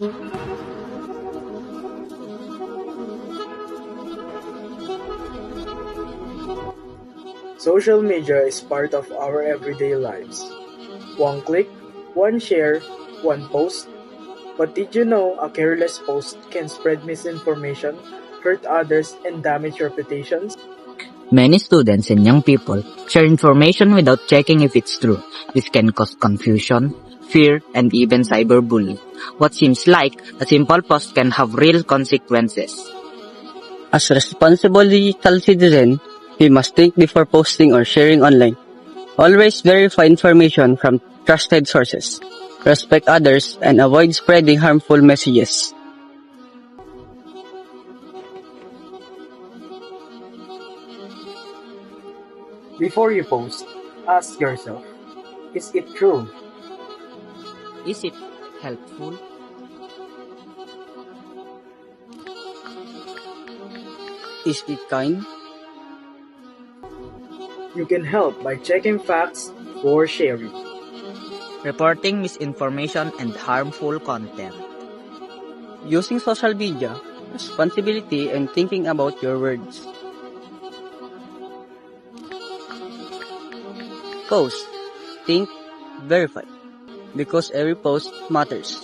Social media is part of our everyday lives. One click, one share, one post. But did you know a careless post can spread misinformation, hurt others, and damage reputations? Many students and young people share information without checking if it's true. This can cause confusion, fear, and even cyberbullying. What seems like a simple post can have real consequences. As a responsible digital citizen, we must think before posting or sharing online. Always verify information from trusted sources. Respect others and avoid spreading harmful messages. Before you post, ask yourself, is it true? Is it helpful? Is it kind? You can help by checking facts before sharing. Reporting misinformation and harmful content. Using social media, responsibility and thinking about your words. Post, think, verify. Because every post matters.